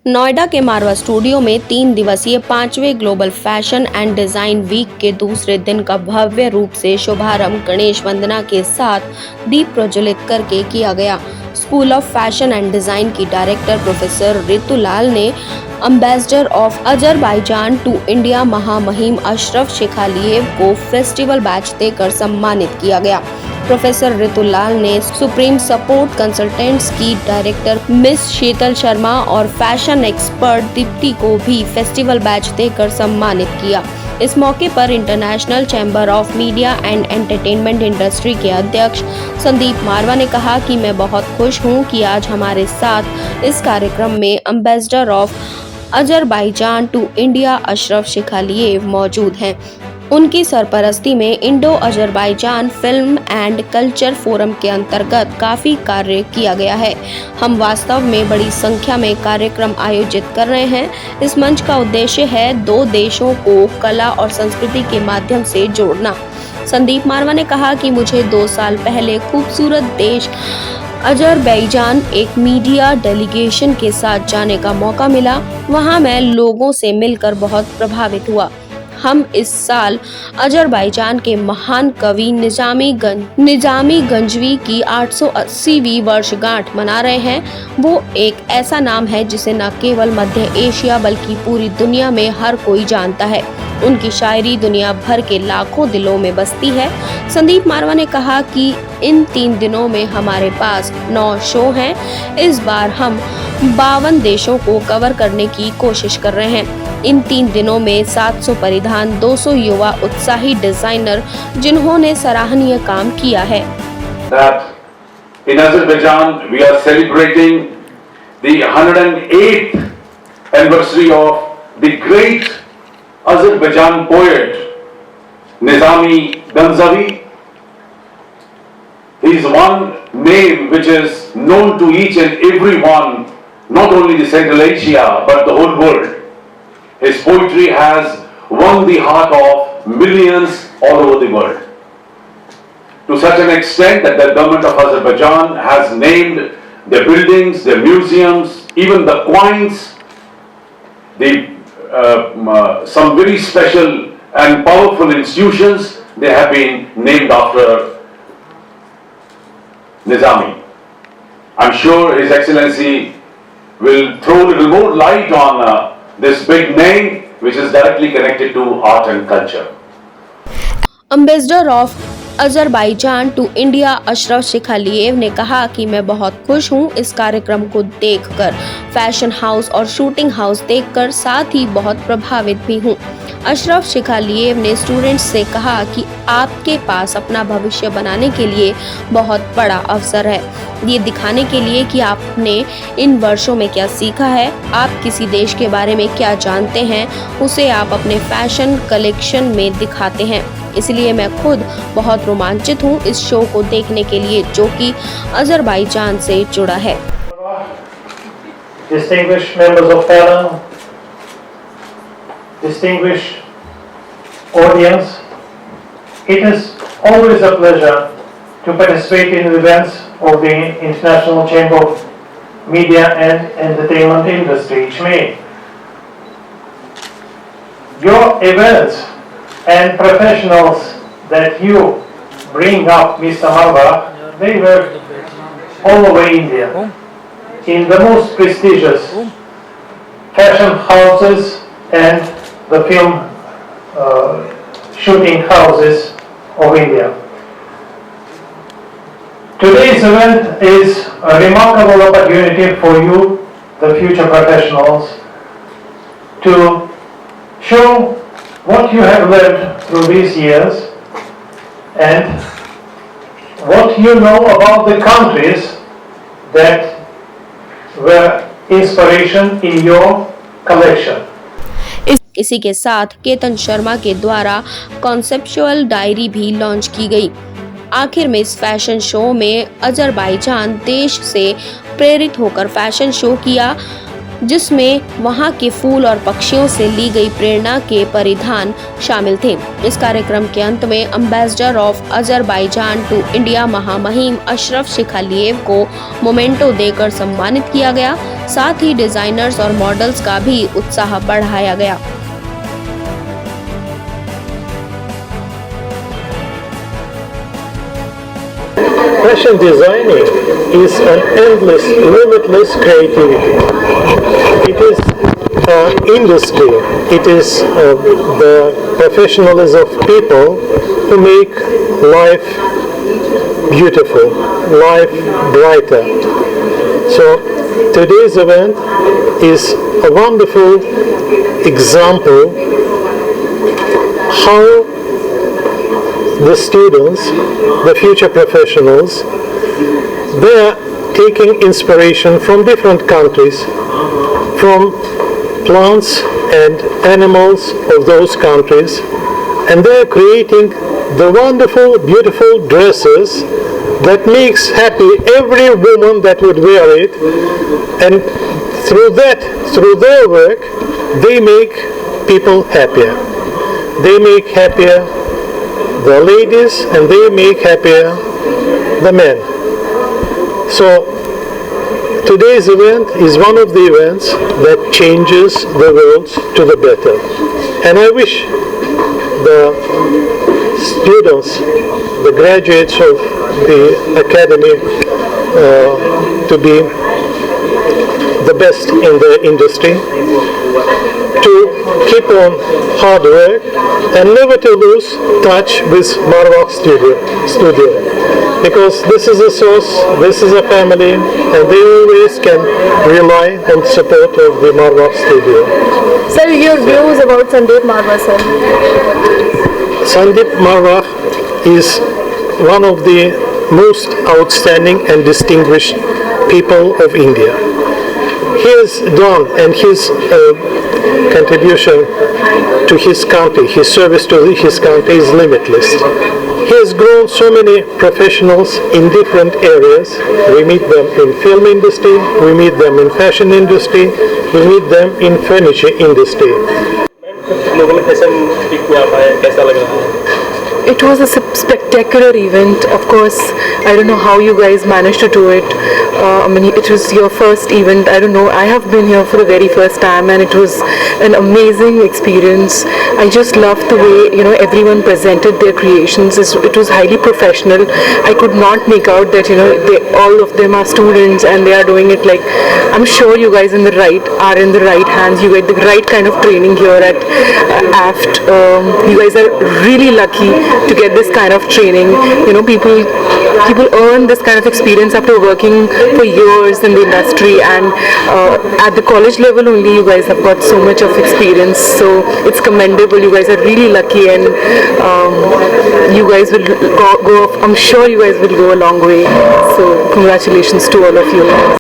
नोएडा के मारवा स्टूडियो में 3 दिवसीय 5वें global fashion and design week के दूसरे दिन का भव्य रूप से शुभारंभ गणेश वंदना के साथ दीप प्रज्वलित करके किया गया। School of Fashion and Design की डायरेक्टर प्रोफेसर रितु लाल ने ambassador of Azerbaijan to India महामहिम अशरफ शेखालियेव को फेस्टिवल बैच देकर सम्मानित किया गया। प्रोफेसर रितु लाल ने सुप्रीम सपोर्ट कंसल्टेंट्स की डायरेक्टर मिस शीतल शर्मा और फैशन एक्सपर्ट दीप्ति को भी फेस्टिवल बैच देकर सम्मानित किया। इस मौके पर international chamber of media and entertainment industry के अध्यक्ष संदीप मारवा ने कहा कि मैं बहुत खुश हूं कि आज हमारे साथ इस कार्यक्रम में ambassador of Azerbaijan to India Ashraf Shekhaliyev मौजूद हैं। उनकी सरपरस्ती में Indo Azerbaijan film and culture forum के अंतर्गत काफी कार्य किया गया है। हम वास्तव में बड़ी संख्या में कार्यक्रम आयोजित कर रहे हैं। इस मंच का उद्देश्य है 2 देशों को कला और संस्कृति के माध्यम से जोड़ना। संदीप मारवा ने कहा कि मुझे 2 साल पहले खूबसूरत देश अजरबैजान एक मीडिया डेलीगेशन के साथ जाने का मौका मिला। वहां मैं लोगों से मिलकर बहुत प्रभावित हुआ। हम इस साल अजरबैजान के महान कवि निजामी गंजवी की 880वीं वर्षगांठ मना रहे हैं। वो एक ऐसा नाम है जिसे न केवल मध्य एशिया बल्कि पूरी दुनिया में हर कोई जानता है। उनकी शायरी दुनिया भर के लाखों दिलों में बसती है। संदीप मारवा ने कहा कि इन 3 दिनों में हमारे पास 9 शो हैं। इस बार हम 52 देशों को कवर करने की कोशिश कर रहे हैं। इन 3 दिनों में 700 परिधान, 200 युवा उत्साही डिजाइनर जिन्होंने सराहनीय काम किया है। In Azerbaijan we are celebrating the 108th anniversary of the great Azerbaijan poet Nizami Ganjavi. He is one name which is known to each and every one, not only the Central Asia but the whole world. His poetry has won the heart of millions all over the world, to such an extent that the government of Azerbaijan has named their buildings, their museums, even the coins, some very special and powerful institutions, they have been named after Nizami. I'm sure His Excellency will throw a little more light on this big name which is directly connected to art and culture. Ambassador of Azerbaijan to India Ashraf Shekhaliyev ने कहा कि मैं बहुत खुश हूं इस कार्यक्रम को देखकर, फैशन हाउस और शूटिंग हाउस देखकर, साथ ही बहुत प्रभावित भी हूं। अशरफ शेखालियेव ने स्टूडेंट्स से कहा कि आपके पास अपना भविष्य बनाने के लिए बहुत बड़ा अवसर है, ये दिखाने के लिए कि आपने इन वर्षों में क्या सीखा है, आप किसी देश के बारे में क्या जानते हैं, उसे आप अपने फैशन कलेक्शन में दिखाते हैं। इसलिए मैं खुद बहुत रोमांचित हूँ इस शो को देखने के लिए जो कि अजरबैजान से जुड़ा है। Distinguished members of panel, distinguished audience, it is always a pleasure to participate in the events of the International Chamber of Media and Entertainment Industry each May. Your events and professionals that you bring up, Mr. Marwa, they were all over India in the most prestigious fashion houses and the film shooting houses of India. Today's event is a remarkable opportunity for you, the future professionals, to show what you have learned through these years and what you know about the countries that were inspiration in your collection. इसी के साथ केतन शर्मा के द्वारा conceptual diary भी launch की गई। आखिर में इस फैशन शो में अजरबैजान देश से प्रेरित होकर फैशन शो किया। जिसमें वहां के फूल और पक्षियों से ली गई प्रेरणा के परिधान शामिल थे। इस कार्यक्रम के अंत में ambassador of Azerbaijan to India महामहिम अशरफ शिखालिएव को मोमेंटो देकर सम्मानित किया गया। साथ ही डिजाइनर्स और मॉडल्स का भी उत्साह बढ़ाया गया। Fashion designing is an endless, limitless creativity. It is industry. It is the professionalism of people who make life beautiful, life brighter. So today's event is a wonderful example how the students, the future professionals, they are taking inspiration from different countries, from plants and animals of those countries, and they are creating the wonderful, beautiful dresses that makes happy every woman that would wear it, and through their work, they make people happier. They make happier the ladies and they make happier the men. So today's event is one of the events that changes the world to the better. And I wish the students, the graduates of the academy to be the best in the industry, to keep on hard work and never to lose touch with Marwak Studio, because this is a source, this is a family, and they always can rely on support of the Marwak Studio. Sir, your views about Sandeep Marwah, sir? Sandeep Marwah is one of the most outstanding and distinguished people of India. He has done, and his contribution to his country, his service to his country is limitless. He has grown so many professionals in different areas. We meet them in film industry, we meet them in fashion industry, we meet them in furniture industry. Global fashion week में आप आए, कैसा लग रहा है? It was a spectacular event. Of course, I don't know how you guys managed to do it. I mean, it was your first event. I don't know. I have been here for the very first time, and it was an amazing experience. I just loved the way everyone presented their creations. It was highly professional. I could not make out that all of them are students and they are doing it like. I'm sure you guys are in the right hands. You get the right kind of training here at AFT. You guys are really lucky to get this kind of training. People earn this kind of experience after working for years in the industry, and at the college level only you guys have got so much of experience, so it's commendable. You guys are really lucky, and you guys will go I'm sure you guys will go a long way, so congratulations to all of you.